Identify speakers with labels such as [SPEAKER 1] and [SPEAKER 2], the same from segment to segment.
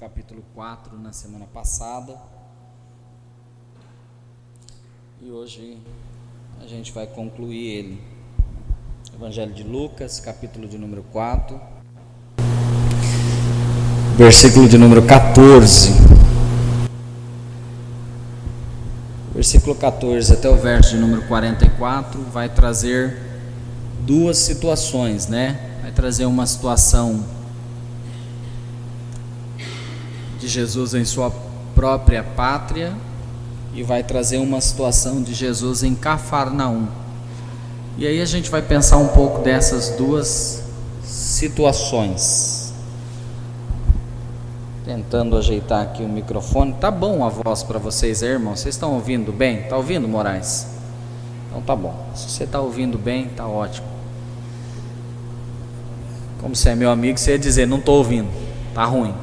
[SPEAKER 1] capítulo 4 na semana passada, e hoje a gente vai concluir ele. Evangelho de Lucas, capítulo de número 4, versículo de número 14. Versículo 14 até o verso de número 44 vai trazer duas situações, né? Vai trazer uma situação de Jesus em sua própria pátria e vai trazer uma situação de Jesus em Cafarnaum. E aí a gente vai pensar um pouco dessas duas situações. Tentando ajeitar aqui o microfone. Tá bom a voz para vocês aí, irmão? Vocês estão ouvindo bem? Tá ouvindo, Moraes? Então tá bom. Se você tá ouvindo bem, tá ótimo. Como você é meu amigo, você ia dizer, não tô ouvindo, tá ruim.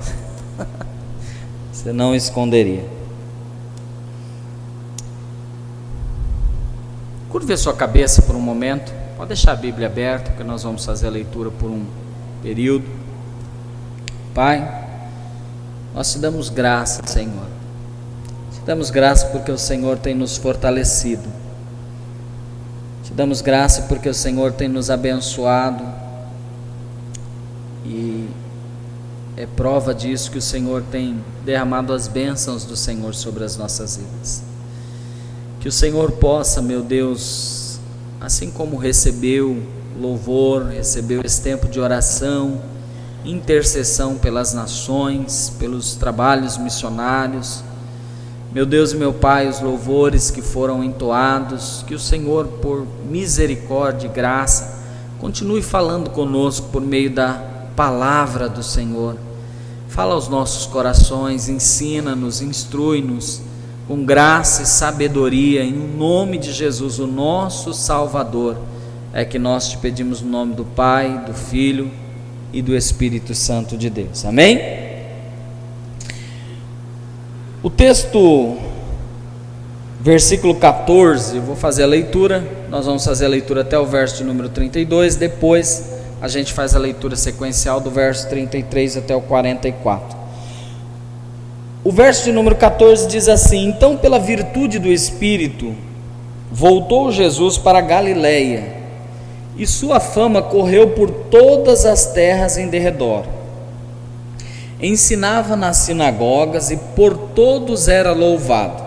[SPEAKER 1] Você não esconderia. Curve a sua cabeça por um momento. Pode deixar a Bíblia aberta, porque nós vamos fazer a leitura por um período. Pai, nós te damos graça, Senhor. Te damos graça porque o Senhor tem nos fortalecido. Te damos graça porque o Senhor tem nos abençoado. E é prova disso que o Senhor tem derramado as bênçãos do Senhor sobre as nossas vidas. Que o Senhor possa, meu Deus, assim como recebeu louvor, recebeu esse tempo de oração, intercessão pelas nações, pelos trabalhos missionários, meu Deus e meu Pai, os louvores que foram entoados, que o Senhor, por misericórdia e graça, continue falando conosco por meio da palavra do Senhor. Fala aos nossos corações, ensina-nos, instrui-nos com graça e sabedoria, em nome de Jesus, o nosso Salvador. É que nós te pedimos no nome do Pai, do Filho e do Espírito Santo de Deus. Amém? O texto, versículo 14, eu vou fazer a leitura. Nós vamos fazer a leitura até o verso de número 32, depois a gente faz a leitura sequencial do verso 33 até o 44. O verso de número 14 diz assim: então, pela virtude do Espírito, voltou Jesus para Galiléia, e sua fama correu por todas as terras em derredor. Ensinava nas sinagogas e por todos era louvado.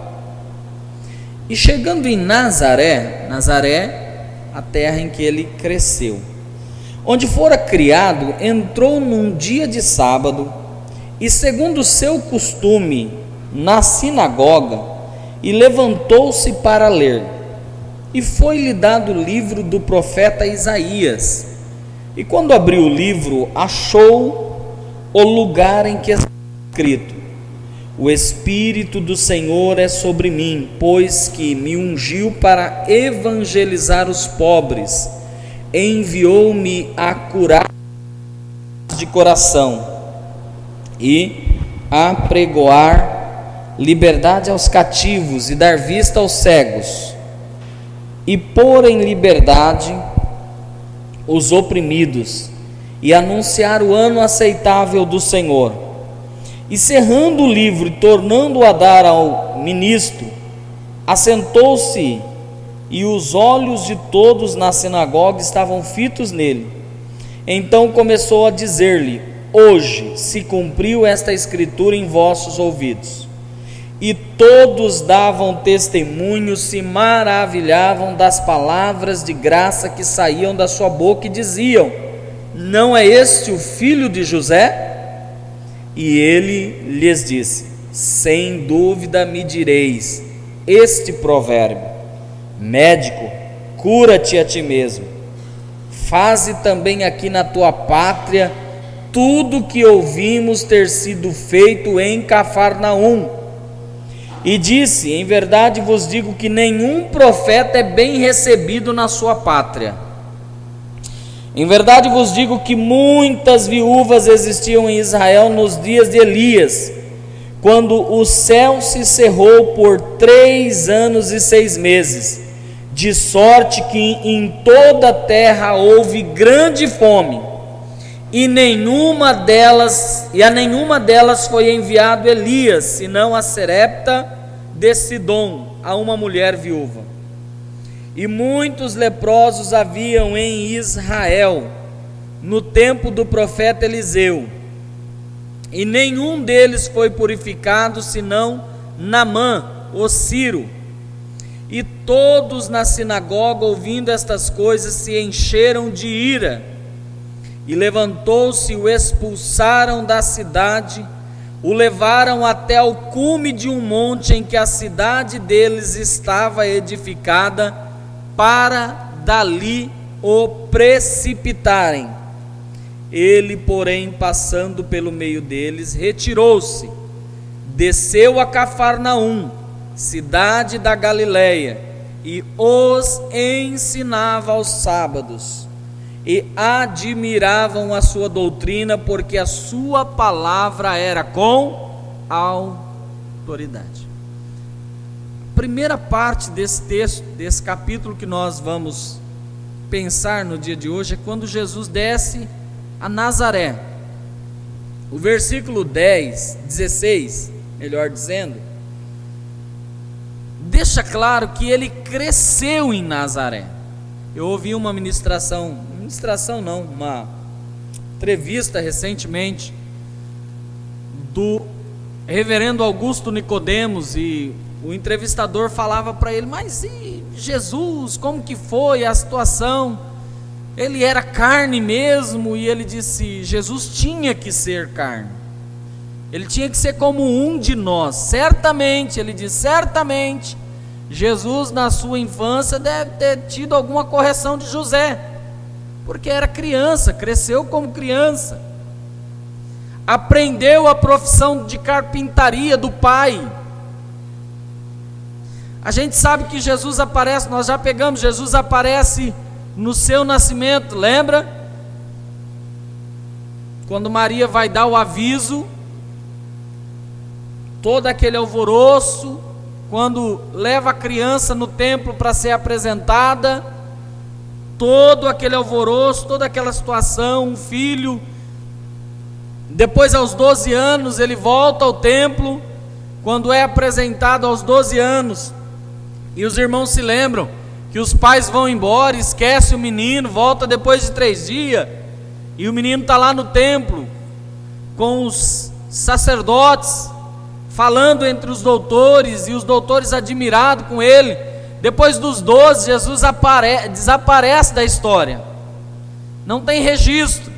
[SPEAKER 1] E chegando em Nazaré, a terra em que ele cresceu, onde fora criado, entrou num dia de sábado, e segundo o seu costume, na sinagoga, e levantou-se para ler. E foi-lhe dado o livro do profeta Isaías. E quando abriu o livro, achou o lugar em que está escrito: o Espírito do Senhor é sobre mim, pois que me ungiu para evangelizar os pobres, enviou-me a curar de coração e a pregoar liberdade aos cativos e dar vista aos cegos, e pôr em liberdade os oprimidos, e anunciar o ano aceitável do Senhor. E cerrando o livro e tornando-o a dar ao ministro, assentou-se, e os olhos de todos na sinagoga estavam fitos nele. Então começou a dizer-lhe: hoje se cumpriu esta escritura em vossos ouvidos. E todos davam testemunho, se maravilhavam das palavras de graça que saíam da sua boca, e diziam: não é este o filho de José? E ele lhes disse: sem dúvida me direis este provérbio: médico, cura-te a ti mesmo, faze também aqui na tua pátria tudo que ouvimos ter sido feito em Cafarnaum. E disse: em verdade vos digo que nenhum profeta é bem recebido na sua pátria. Em verdade vos digo que muitas viúvas existiam em Israel nos dias de Elias, quando o céu se cerrou por 3 anos e 6 meses, de sorte que em toda a terra houve grande fome. e a nenhuma delas foi enviado Elias, senão a Sarepta de Sidom, a uma mulher viúva. E muitos leprosos haviam em Israel no tempo do profeta Eliseu, e nenhum deles foi purificado, senão Naamã, o sírio. E todos na sinagoga, ouvindo estas coisas, se encheram de ira, e levantou-se, o expulsaram da cidade, o levaram até o cume de um monte em que a cidade deles estava edificada, para dali o precipitarem. Ele, porém, passando pelo meio deles, retirou-se, desceu a Cafarnaum, cidade da Galileia, e os ensinava aos sábados, e admiravam a sua doutrina, porque a sua palavra era com autoridade. A primeira parte desse texto, desse capítulo que nós vamos pensar no dia de hoje, é quando Jesus desce a Nazaré. O versículo 16, melhor dizendo, deixa claro que ele cresceu em Nazaré. Eu ouvi uma uma entrevista recentemente do reverendo Augusto Nicodemos, e o entrevistador falava para ele: mas e Jesus, como que foi a situação? Ele era carne mesmo? E ele disse: Jesus tinha que ser carne, ele tinha que ser como um de nós. Certamente, ele disse, certamente Jesus na sua infância deve ter tido alguma correção de José, porque era criança, cresceu como criança, aprendeu a profissão de carpintaria do pai. A gente sabe que Jesus aparece, nós já pegamos, Jesus aparece no seu nascimento, lembra? Quando Maria vai dar o aviso, todo aquele alvoroço, quando leva a criança no templo para ser apresentada, todo aquele alvoroço, toda aquela situação, um filho. Depois, aos 12 anos, ele volta ao templo, quando é apresentado aos 12 anos, e os irmãos se lembram que os pais vão embora, esquece o menino, volta depois de 3 dias, e o menino está lá no templo, com os sacerdotes, falando entre os doutores, e os doutores admirados com ele. Depois dos 12, Jesus desaparece da história, não tem registro.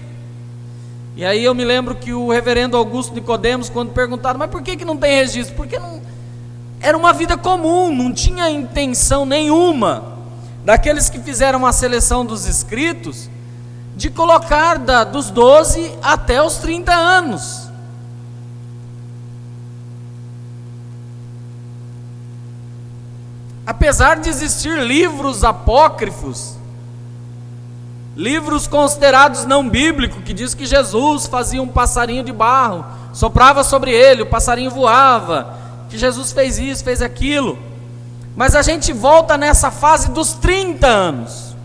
[SPEAKER 1] E aí eu me lembro que o reverendo Augusto Nicodemos, quando perguntaram, mas por que não tem registro? Porque não, era uma vida comum, não tinha intenção nenhuma daqueles que fizeram a seleção dos escritos, de colocar dos 12 até os 30 anos. Apesar de existir livros apócrifos, livros considerados não bíblicos, que diz que Jesus fazia um passarinho de barro, soprava sobre ele, o passarinho voava, que Jesus fez isso, fez aquilo. Mas a gente volta nessa fase dos 30 anos.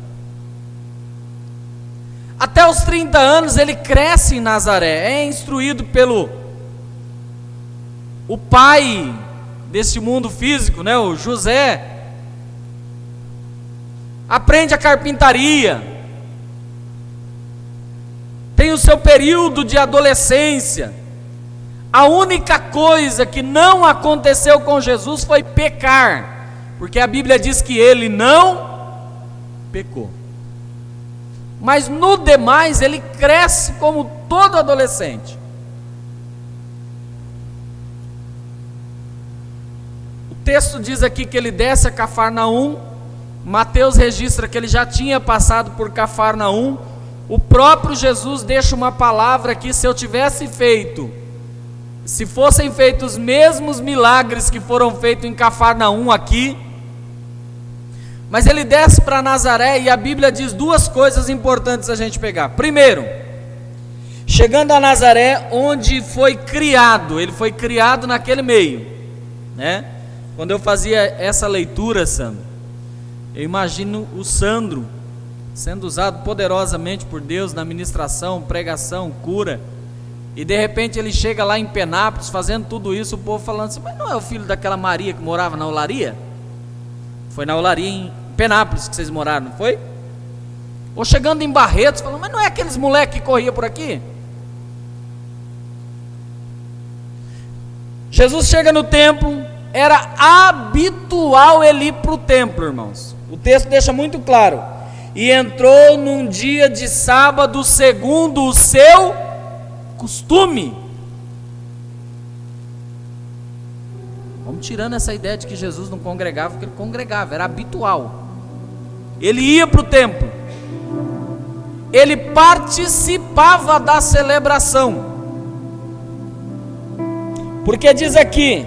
[SPEAKER 1] Até os 30 anos ele cresce em Nazaré, é instruído pelo o pai desse mundo físico, né, o José. Aprende a carpintaria, tem o seu período de adolescência. A única coisa que não aconteceu com Jesus foi pecar, porque a Bíblia diz que ele não pecou. Mas no demais ele cresce como todo adolescente. O texto diz aqui que ele desce a Cafarnaum. Mateus registra que ele já tinha passado por Cafarnaum. O próprio Jesus deixa uma palavra aqui: se fossem feitos os mesmos milagres que foram feitos em Cafarnaum aqui. Mas ele desce para Nazaré, e a Bíblia diz 2 coisas importantes a gente pegar. Primeiro, chegando a Nazaré, onde foi criado, ele foi criado naquele meio, né? Quando eu fazia essa leitura, Sandro, eu imagino o Sandro sendo usado poderosamente por Deus na ministração, pregação, cura, e de repente ele chega lá em Penápolis fazendo tudo isso, o povo falando assim: mas não é o filho daquela Maria que morava na olaria? Foi na olaria em Penápolis que vocês moraram, não foi? Ou chegando em Barretos, falando: mas não é aqueles moleques que corria por aqui? Jesus chega no templo, era habitual ele ir para o templo, irmãos. O texto deixa muito claro: e entrou num dia de sábado, segundo o seu costume. Vamos tirando essa ideia de que Jesus não congregava, porque ele congregava, era habitual. Ele ia para o templo, ele participava da celebração, porque diz aqui: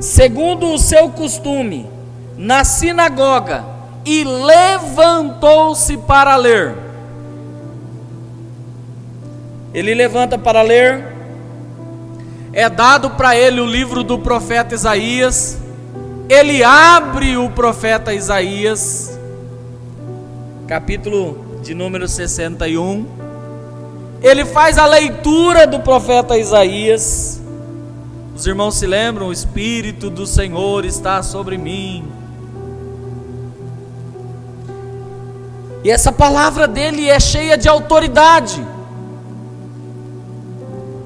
[SPEAKER 1] segundo o seu costume, na sinagoga, e levantou-se para ler. Ele levanta para ler, é dado para ele o livro do profeta Isaías, ele abre o profeta Isaías, capítulo de número 61, ele faz a leitura do profeta Isaías. Os irmãos se lembram: o Espírito do Senhor está sobre mim. E essa palavra dele é cheia de autoridade.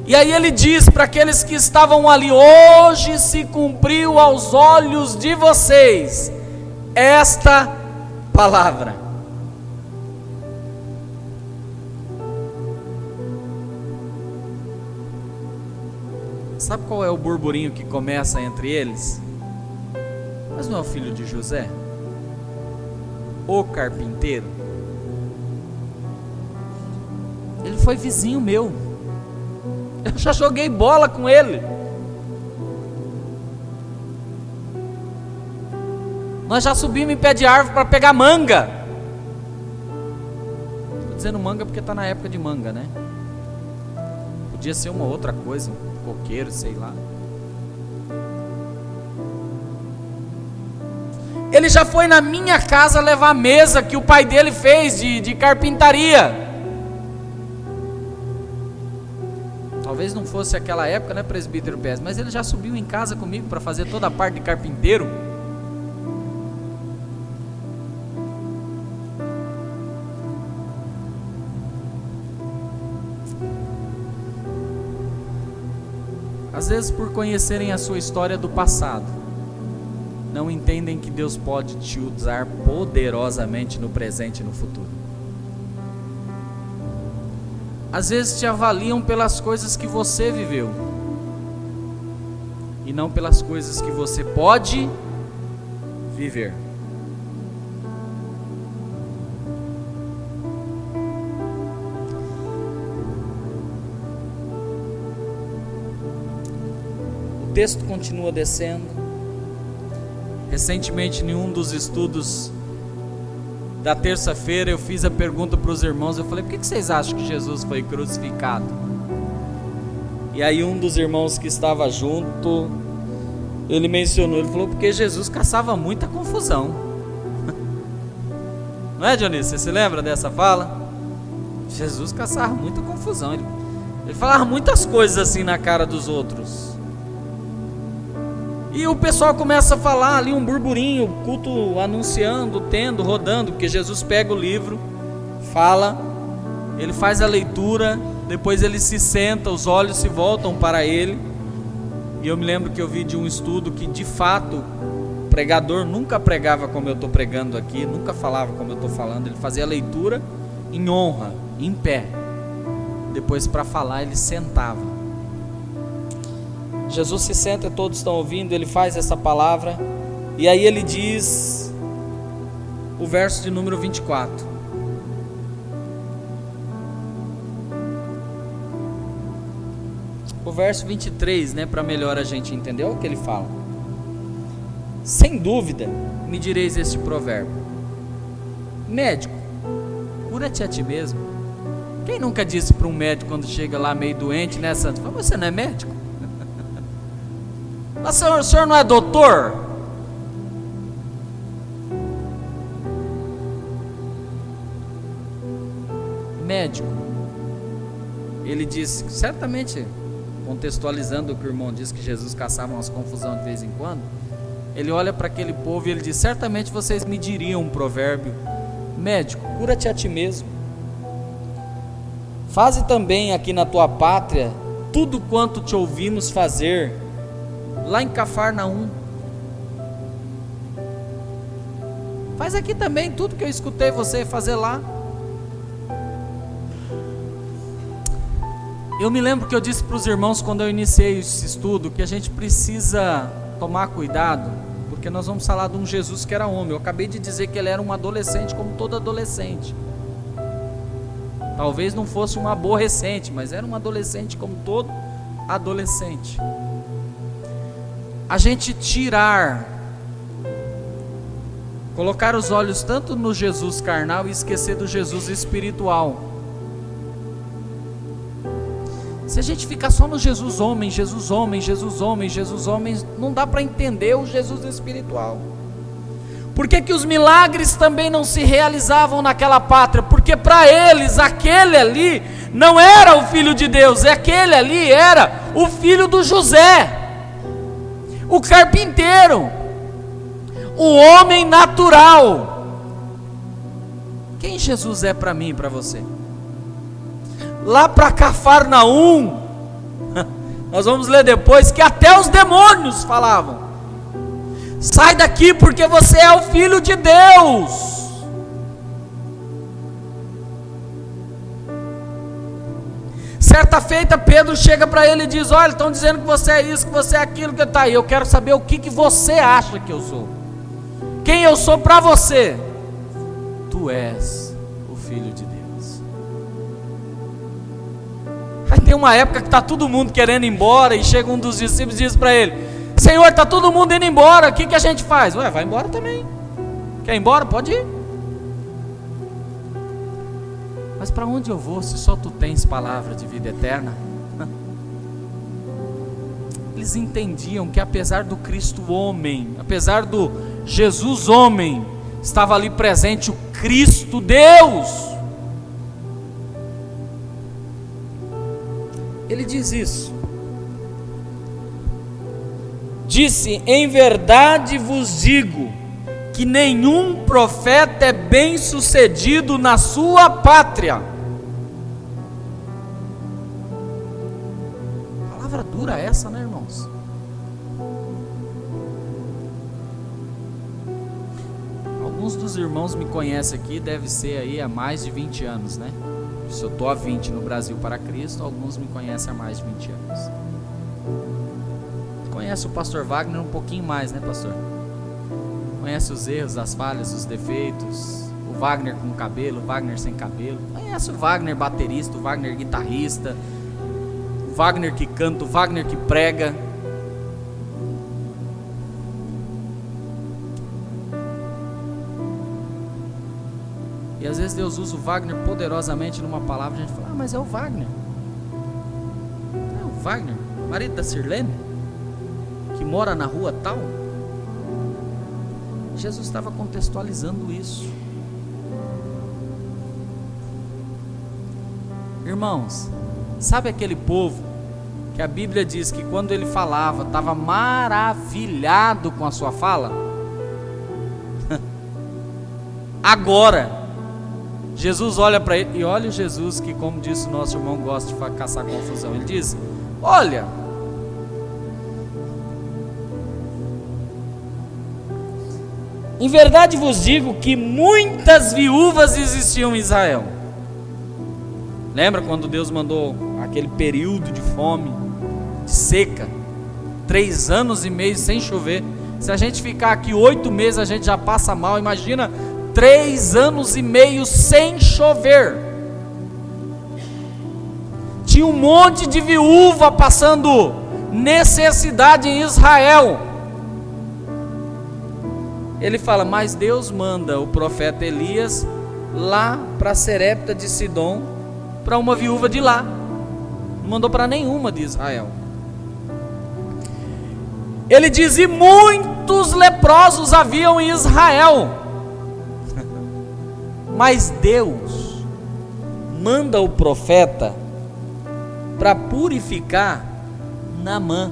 [SPEAKER 1] E aí ele diz para aqueles que estavam ali: hoje se cumpriu aos olhos de vocês esta palavra. Sabe qual é o burburinho que começa entre eles? Mas não é o filho de José, o carpinteiro? Ele foi vizinho meu, eu já joguei bola com ele, nós já subimos em pé de árvore para pegar manga. Estou dizendo manga porque está na época de manga, né? Podia ser uma outra coisa, um coqueiro, sei lá. Ele já foi na minha casa levar a mesa que o pai dele fez de carpintaria. Talvez não fosse aquela época, né, presbítero Pérez, mas ele já subiu em casa comigo para fazer toda a parte de carpinteiro. Às vezes, por conhecerem a sua história do passado, não entendem que Deus pode te usar poderosamente no presente e no futuro. Às vezes te avaliam pelas coisas que você viveu e não pelas coisas que você pode viver. O texto continua descendo. Recentemente, em um dos estudos da terça-feira, eu fiz a pergunta para os irmãos. Eu falei: por que vocês acham que Jesus foi crucificado? E aí um dos irmãos que estava junto, ele mencionou, ele falou: porque Jesus caçava muita confusão. Não é, Dionísio? Você se lembra dessa fala? Jesus caçava muita confusão, ele falava muitas coisas assim na cara dos outros. E o pessoal começa a falar ali, um burburinho, o culto anunciando, tendo, rodando, porque Jesus pega o livro, fala, ele faz a leitura, depois ele se senta, os olhos se voltam para ele. E eu me lembro que eu vi de um estudo que de fato o pregador nunca pregava como eu estou pregando aqui, nunca falava como eu estou falando, ele fazia a leitura em honra, em pé, depois para falar ele sentava. Jesus se senta e todos estão ouvindo, ele faz essa palavra, e aí ele diz o verso de número 24. O verso 23, né, para melhor a gente entender o que ele fala. Sem dúvida, me direis este provérbio: médico, cura-te a ti mesmo. Quem nunca disse para um médico quando chega lá meio doente, né, Santos? Você não é médico? Mas o senhor não é doutor? médico. Ele disse, certamente, contextualizando o que o irmão disse, que Jesus caçava umas confusões de vez em quando, ele olha para aquele povo e ele diz, certamente vocês me diriam um provérbio: médico, cura-te a ti mesmo. Faze também aqui na tua pátria tudo quanto te ouvimos fazer lá em Cafarnaum. Faz aqui também tudo que eu escutei você fazer lá. Eu me lembro que eu disse para os irmãos quando eu iniciei esse estudo que a gente precisa tomar cuidado, porque nós vamos falar de um Jesus que era homem. Eu acabei de dizer que ele era um adolescente como todo adolescente. Talvez não fosse um aborrecente, mas era um adolescente como todo adolescente. A gente colocar os olhos tanto no Jesus carnal e esquecer do Jesus espiritual. Se a gente ficar só no Jesus homem, Jesus homem, Jesus homem, Jesus homem, não dá para entender o Jesus espiritual. Por que que os milagres também não se realizavam naquela pátria? Porque para eles, aquele ali não era o Filho de Deus, aquele ali era o filho do José, o carpinteiro, o homem natural. Quem Jesus é para mim e para você? Lá para Cafarnaum, nós vamos ler depois que até os demônios falavam: sai daqui porque você é o Filho de Deus. Certa feita Pedro chega para ele e diz: olha, estão dizendo que você é isso, que você é aquilo, que está aí. Eu quero saber o que você acha que eu sou. Quem eu sou para você? Tu és o Filho de Deus. Aí tem uma época que está todo mundo querendo ir embora, e chega um dos discípulos e diz para ele: Senhor, está todo mundo indo embora, o que a gente faz? Ué, vai embora também. Quer ir embora? Pode ir. Mas para onde eu vou se só tu tens palavra de vida eterna? Eles entendiam que apesar do Cristo homem, apesar do Jesus homem, estava ali presente o Cristo Deus. Ele diz isso. Disse: em verdade vos digo que nenhum profeta é bem sucedido na sua pátria. Palavra dura essa, né, irmãos? Alguns dos irmãos me conhecem aqui, deve ser aí há mais de 20 anos, né? Se eu estou há 20 no Brasil para Cristo, alguns me conhecem há mais de 20 anos. Conhece o pastor Wagner um pouquinho mais, né, pastor? Conhece os erros, as falhas, os defeitos. O Wagner com cabelo, o Wagner sem cabelo. Conhece o Wagner baterista, o Wagner guitarrista, o Wagner que canta, o Wagner que prega. E às vezes Deus usa o Wagner poderosamente numa palavra, a gente fala: ah, mas é o Wagner. É o Wagner, marido da Sirlene, que mora na rua tal. Jesus estava contextualizando isso. Irmãos, sabe aquele povo que a Bíblia diz que quando ele falava, estava maravilhado com a sua fala? Agora Jesus olha para ele, e olha o Jesus que, como disse o nosso irmão, gosta de caçar confusão. Ele diz: olha, em verdade vos digo que muitas viúvas existiam em Israel. Lembra quando Deus mandou aquele período de fome, de seca, 3 anos e meio sem chover? Se a gente ficar aqui 8 meses a gente já passa mal. Imagina 3 anos e meio sem chover. Tinha um monte de viúva passando necessidade em Israel. Ele fala: mas Deus manda o profeta Elias lá para Serepta de Sidom, para uma viúva de lá. Não mandou para nenhuma de Israel. Ele diz: e muitos leprosos haviam em Israel, mas Deus manda o profeta para purificar Naamã,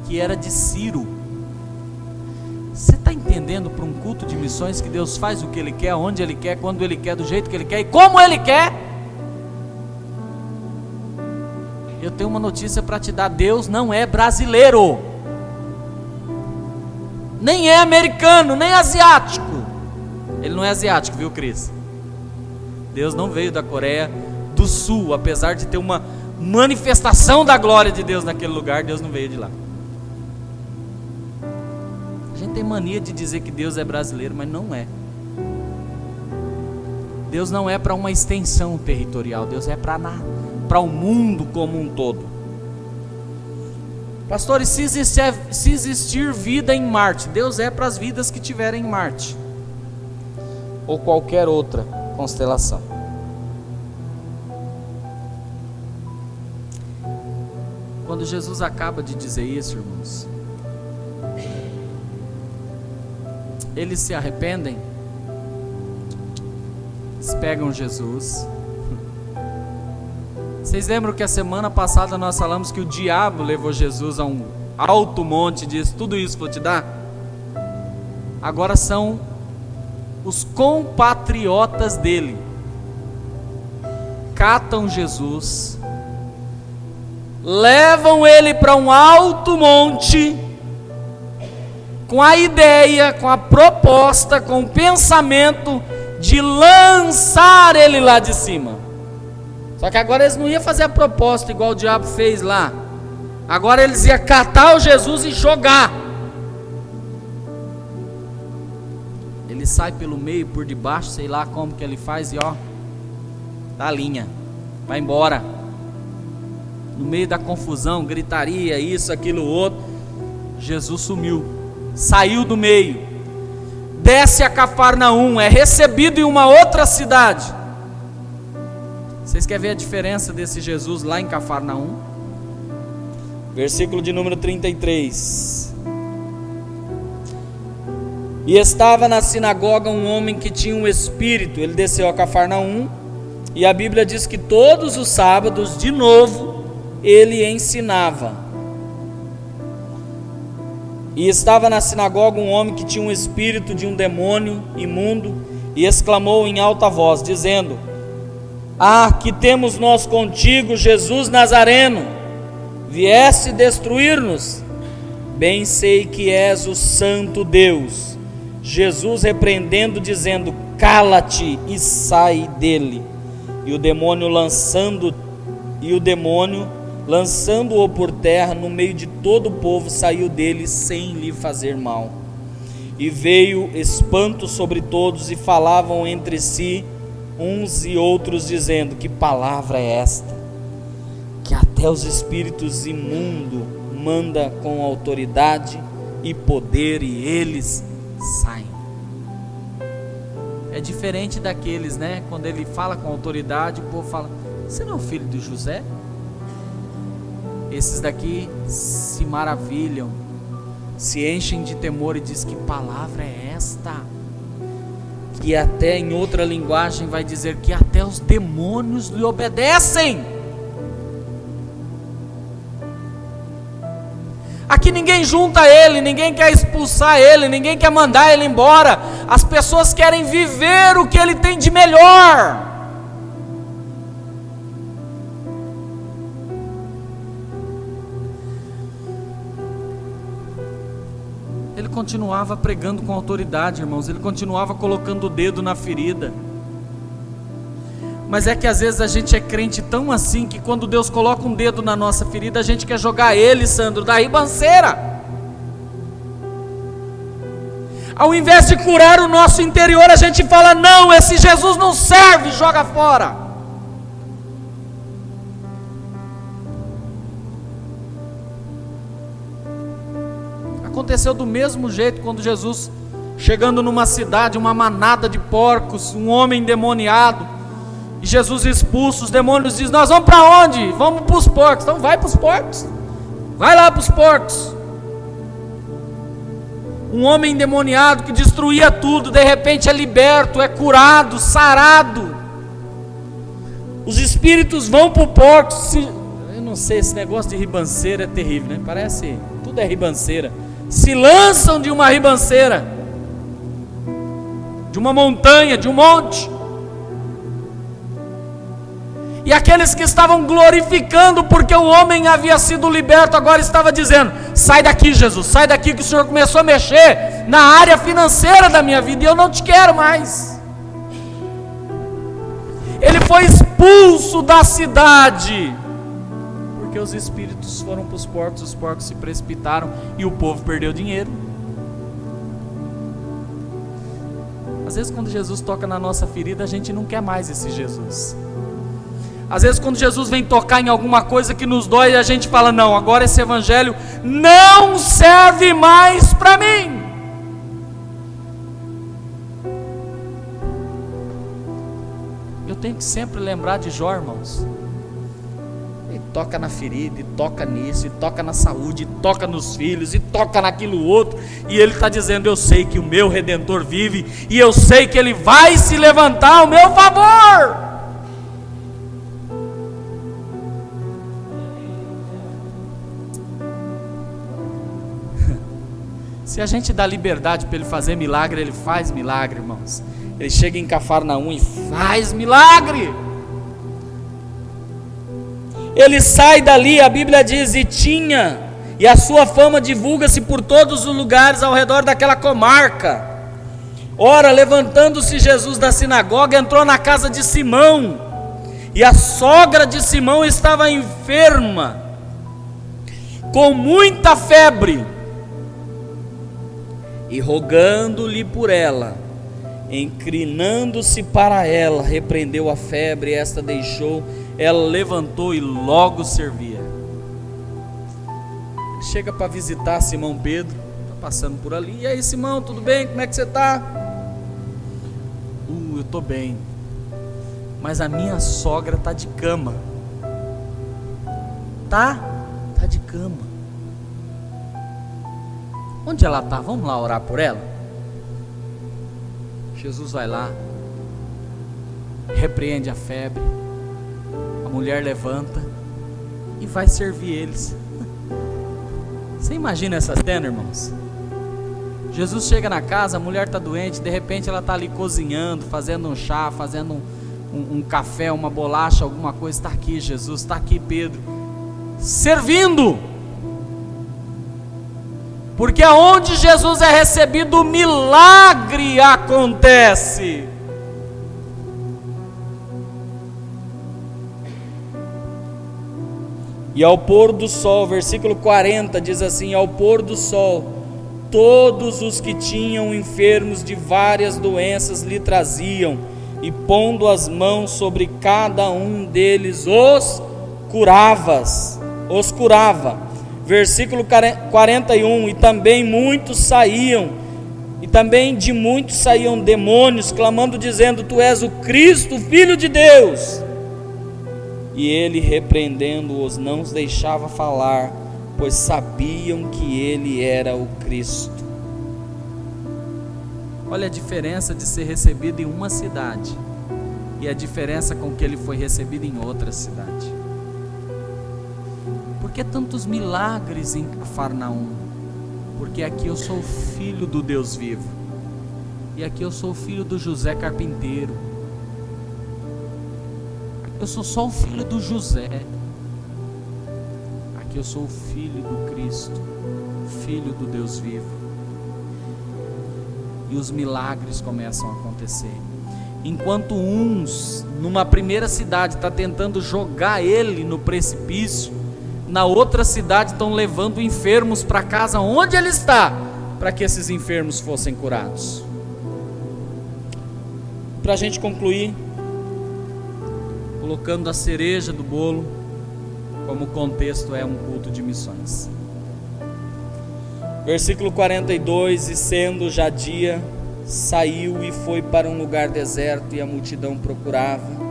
[SPEAKER 1] que era de Ciro. Você está entendendo, para um culto de missões, que Deus faz o que Ele quer, onde Ele quer, quando Ele quer, do jeito que Ele quer e como Ele quer? Eu tenho uma notícia para te dar: Deus não é brasileiro, nem é americano, nem asiático. Ele não é asiático, viu, Cris? Deus não veio da Coreia do Sul, apesar de ter uma manifestação da glória de Deus naquele lugar. Deus não veio de lá. A gente tem mania de dizer que Deus é brasileiro, mas não é. Deus não é para uma extensão territorial, Deus é para o mundo como um todo. Pastores, se existir vida em Marte, Deus é para as vidas que tiverem em Marte ou qualquer outra constelação. Quando Jesus acaba de dizer isso, irmãos, eles se arrependem, eles pegam Jesus. Vocês lembram que a semana passada nós falamos que o diabo levou Jesus a um alto monte e disse: tudo isso vou te dar? Agora são os compatriotas dele, catam Jesus, levam ele para um alto monte, com a ideia, com a proposta, com o pensamento de lançar ele lá de cima. Só que agora eles não iam fazer a proposta igual o diabo fez lá. Agora eles iam catar o Jesus e jogar. Ele sai pelo meio, por debaixo, sei lá como que ele faz, e ó, dá linha, vai embora. No meio da confusão, gritaria, isso, aquilo, outro, Jesus sumiu, saiu do meio, desce a Cafarnaum, é recebido em uma outra cidade. Vocês querem ver a diferença desse Jesus lá em Cafarnaum? Versículo de número 33. E estava na sinagoga um homem que tinha um espírito. Ele desceu a Cafarnaum, e a Bíblia diz que todos os sábados, de novo, ele ensinava. E estava na sinagoga um homem que tinha um espírito de um demônio imundo, e exclamou em alta voz, dizendo: ah, que temos nós contigo, Jesus Nazareno? Vieste destruir-nos? Bem sei que és o Santo Deus. Jesus repreendendo, dizendo: cala-te e sai dele. E o demônio lançando-o por terra no meio de todo o povo, saiu dele sem lhe fazer mal. E veio espanto sobre todos, e falavam entre si uns e outros, dizendo: que palavra é esta? Que até os espíritos imundos manda com autoridade e poder, e eles saem. É diferente daqueles, né? Quando ele fala com autoridade, o povo fala: você não é o filho de José? Esses daqui se maravilham, se enchem de temor e diz: que palavra é esta? Que até em outra linguagem vai dizer que até os demônios lhe obedecem. Aqui ninguém junta ele, ninguém quer expulsar ele, ninguém quer mandar ele embora. As pessoas querem viver o que ele tem de melhor. Ele continuava pregando com autoridade, irmãos. Ele continuava colocando o dedo na ferida. Mas é que às vezes a gente é crente tão assim, que quando Deus coloca um dedo na nossa ferida, a gente quer jogar ele, Sandro, da ribanceira. Ao invés de curar o nosso interior, a gente fala: não, esse Jesus não serve, joga fora. Aconteceu do mesmo jeito quando Jesus, chegando numa cidade, uma manada de porcos, um homem endemoniado, e Jesus expulsa os demônios, diz: nós vamos para onde? Vamos para os porcos. Então vai para os porcos, vai lá para os porcos. Um homem endemoniado que destruía tudo, de repente é liberto, é curado, sarado. Os espíritos vão para o porco. Eu não sei, esse negócio de ribanceira é terrível, né? Parece, tudo é ribanceira. Se lançam de uma ribanceira, de uma montanha, de um monte. E aqueles que estavam glorificando porque o homem havia sido liberto, agora estava dizendo: sai daqui, Jesus, sai daqui, que o Senhor começou a mexer na área financeira da minha vida e eu não te quero mais. Ele foi expulso da cidade porque os espíritos foram para os porcos se precipitaram e o povo perdeu dinheiro. Às vezes quando Jesus toca na nossa ferida, a gente não quer mais esse Jesus. Às vezes quando Jesus vem tocar em alguma coisa que nos dói, a gente fala: não, agora esse evangelho não serve mais para mim. Eu tenho que sempre lembrar de Jó, irmãos. Ele toca na ferida, e toca nisso, e toca na saúde, e toca nos filhos, e toca naquilo outro, e ele está dizendo: eu sei que o meu Redentor vive, e eu sei que ele vai se levantar ao meu favor. Se a gente dá liberdade para ele fazer milagre, ele faz milagre, irmãos. Ele chega em Cafarnaum e faz milagre. Ele sai dali, a Bíblia diz, e a sua fama divulga-se por todos os lugares ao redor daquela comarca. Ora, levantando-se Jesus da sinagoga, entrou na casa de Simão, e a sogra de Simão estava enferma, com muita febre. E rogando-lhe por ela, inclinando-se para ela, repreendeu a febre, e esta deixou, ela levantou e logo servia. Chega para visitar Simão Pedro, está passando por ali. E aí, Simão, tudo bem? Como é que você está? Eu estou bem, mas a minha sogra está de cama. Tá de cama. Onde ela está? Vamos lá orar por ela? Jesus vai lá, repreende a febre, a mulher levanta e vai servir eles. Você imagina essa cena, irmãos? Jesus chega na casa, a mulher está doente, de repente ela está ali cozinhando, fazendo um chá, fazendo um café, uma bolacha, alguma coisa. Está aqui Jesus, está aqui Pedro, servindo. Porque aonde Jesus é recebido, o milagre acontece. E ao pôr do sol, versículo 40 diz assim: ao pôr do sol, todos os que tinham enfermos de várias doenças lhe traziam, e pondo as mãos sobre cada um deles, os curava. Versículo 41, e também de muitos saíam demônios, clamando, dizendo: tu és o Cristo, Filho de Deus. E ele, repreendendo-os, não os deixava falar, pois sabiam que ele era o Cristo. Olha a diferença de ser recebido em uma cidade e a diferença com que ele foi recebido em outra cidade. Por que tantos milagres em Cafarnaum? Porque aqui eu sou filho do Deus vivo, e aqui eu sou filho do José carpinteiro. Eu sou só o filho do José. Aqui eu sou o filho do Cristo, filho do Deus vivo. E os milagres começam a acontecer. Enquanto uns, numa primeira cidade, está tentando jogar ele no precipício, na outra cidade estão levando enfermos para casa onde ele está, para que esses enfermos fossem curados. Para a gente concluir, colocando a cereja do bolo, como o contexto é um culto de missões. Versículo 42, e sendo já dia, saiu e foi para um lugar deserto, e a multidão procurava.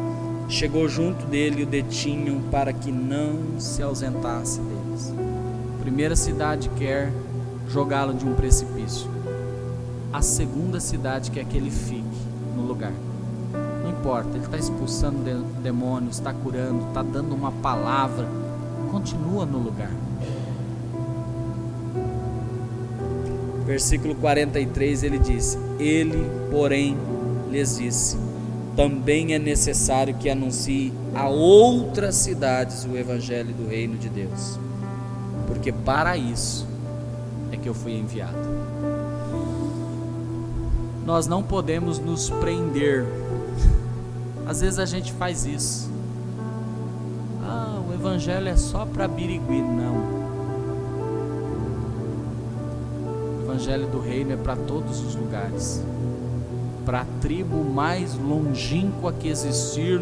[SPEAKER 1] Chegou junto dele e o detinham para que não se ausentasse deles. A primeira cidade quer jogá-lo de um precipício. A segunda cidade quer que ele fique no lugar. Não importa, ele está expulsando demônios, está curando, está dando uma palavra, continua no lugar. Versículo 43 ele diz: ele, porém, lhes disse: também é necessário que anuncie a outras cidades o evangelho do reino de Deus, porque para isso é que eu fui enviado. Nós não podemos nos prender. Às vezes a gente faz isso. O evangelho é só para Birigui. Não. O evangelho do reino é para todos os lugares. Para a tribo mais longínqua que existir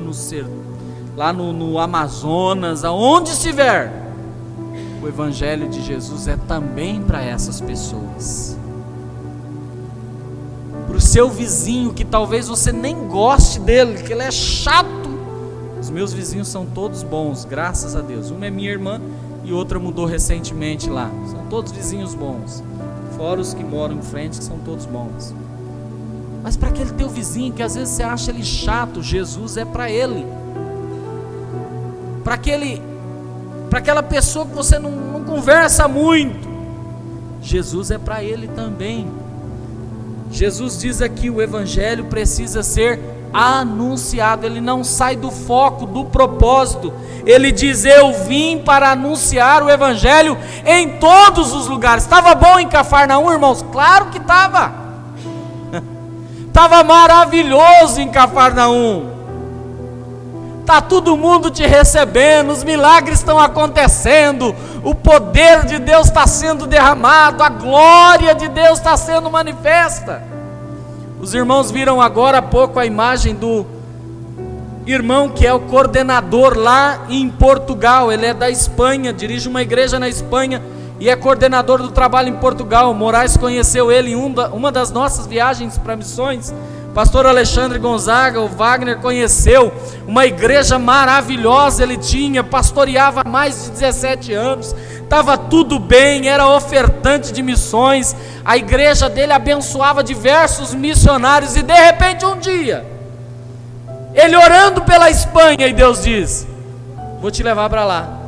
[SPEAKER 1] lá no Amazonas, aonde estiver, o evangelho de Jesus é também para essas pessoas. Para o seu vizinho, que talvez você nem goste dele, que ele é chato. Os meus vizinhos são todos bons, graças a Deus. Uma é minha irmã e outra mudou recentemente lá. São todos vizinhos bons, fora os que moram em frente, que são todos bons. Mas para aquele teu vizinho que às vezes você acha ele chato, Jesus é para ele. Para aquela pessoa que você não conversa muito, Jesus é para ele também. Jesus diz aqui: o evangelho precisa ser anunciado. Ele não sai do foco, do propósito. Ele diz: eu vim para anunciar o evangelho em todos os lugares. Estava bom em Cafarnaum, irmãos? Claro que estava. Estava maravilhoso em Cafarnaum. Está todo mundo te recebendo, os milagres estão acontecendo, o poder de Deus está sendo derramado, a glória de Deus está sendo manifesta. Os irmãos viram agora há pouco a imagem do irmão que é o coordenador lá em Portugal. Ele é da Espanha, dirige uma igreja na Espanha e é coordenador do trabalho em Portugal. Moraes conheceu ele em uma das nossas viagens para missões. Pastor Alexandre Gonzaga, o Wagner conheceu, uma igreja maravilhosa ele tinha, pastoreava há mais de 17 anos, estava tudo bem, era ofertante de missões, a igreja dele abençoava diversos missionários, e de repente um dia, ele orando pela Espanha, e Deus diz: vou te levar para lá.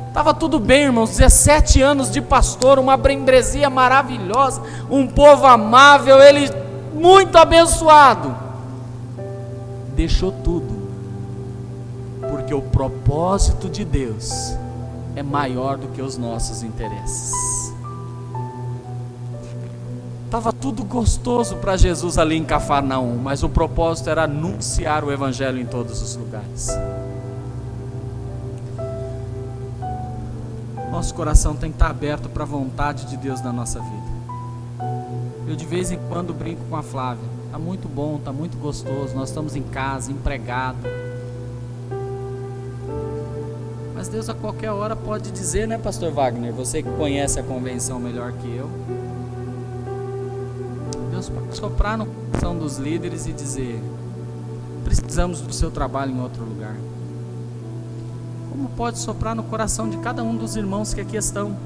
[SPEAKER 1] Estava tudo bem, irmãos, 17 anos de pastor, uma membresia maravilhosa, um povo amável, ele muito abençoado, deixou tudo, porque o propósito de Deus é maior do que os nossos interesses. Estava tudo gostoso para Jesus ali em Cafarnaum, mas o propósito era anunciar o evangelho em todos os lugares. Nosso coração tem que estar aberto para a vontade de Deus na nossa vida. Eu de vez em quando brinco com a Flávia: está muito bom, está muito gostoso, nós estamos em casa, empregado, mas Deus a qualquer hora pode dizer, né, pastor Wagner, você que conhece a convenção melhor que eu, Deus pode soprar no coração dos líderes e dizer: precisamos do seu trabalho em outro lugar. Como pode soprar no coração de cada um dos irmãos que aqui estão.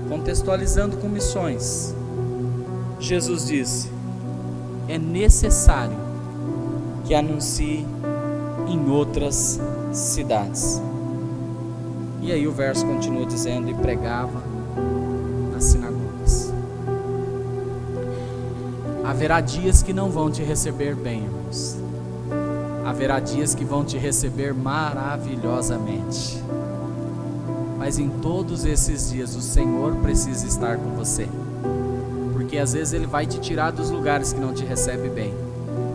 [SPEAKER 1] Contextualizando com missões, Jesus disse: é necessário que anuncie em outras cidades. E aí o verso continua dizendo: e pregava nas sinagogas. Haverá dias que não vão te receber bem, irmãos. Haverá dias que vão te receber maravilhosamente. Mas em todos esses dias o Senhor precisa estar com você. Porque às vezes Ele vai te tirar dos lugares que não te recebe bem.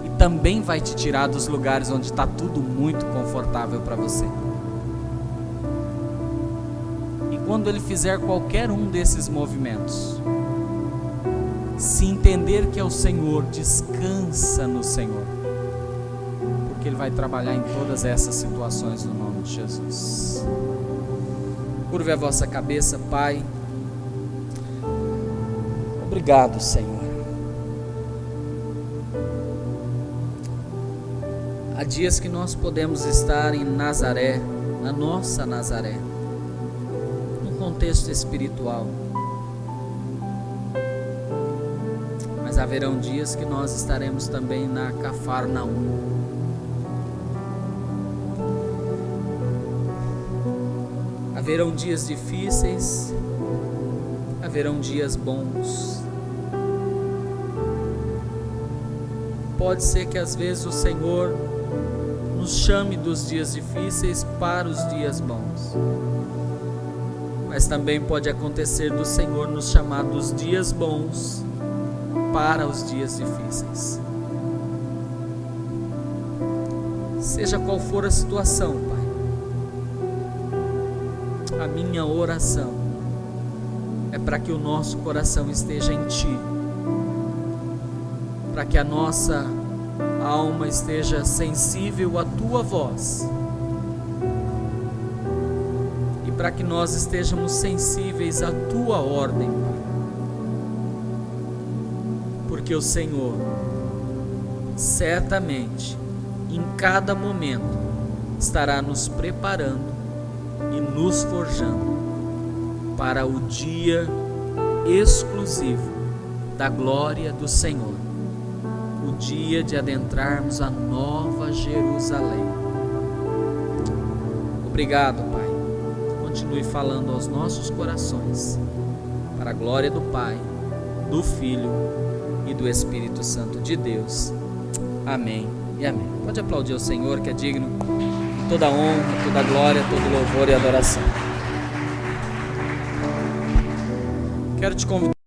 [SPEAKER 1] E também vai te tirar dos lugares onde está tudo muito confortável para você. E quando Ele fizer qualquer um desses movimentos, se entender que é o Senhor, descansa no Senhor, porque Ele vai trabalhar em todas essas situações no nome de Jesus. Curve a vossa cabeça, Pai. Obrigado, Senhor. Há dias que nós podemos estar em Nazaré, na nossa Nazaré, no contexto espiritual, haverão dias que nós estaremos também na Cafarnaum. Haverão dias difíceis, haverão dias bons. Pode ser que às vezes o Senhor nos chame dos dias difíceis para os dias bons, mas também pode acontecer do Senhor nos chamar dos dias bons para os dias difíceis. Seja qual for a situação, Pai, a minha oração é para que o nosso coração esteja em Ti, para que a nossa alma esteja sensível à Tua voz, e para que nós estejamos sensíveis à Tua ordem, Pai. Porque o Senhor certamente em cada momento estará nos preparando e nos forjando para o dia exclusivo da glória do Senhor, o dia de adentrarmos a Nova Jerusalém. Obrigado, Pai. Continue falando aos nossos corações, para a glória do Pai, do Filho e do Espírito Santo de Deus. Amém e amém. Pode aplaudir o Senhor, que é digno de toda honra, toda glória, todo louvor e adoração. Quero te convidar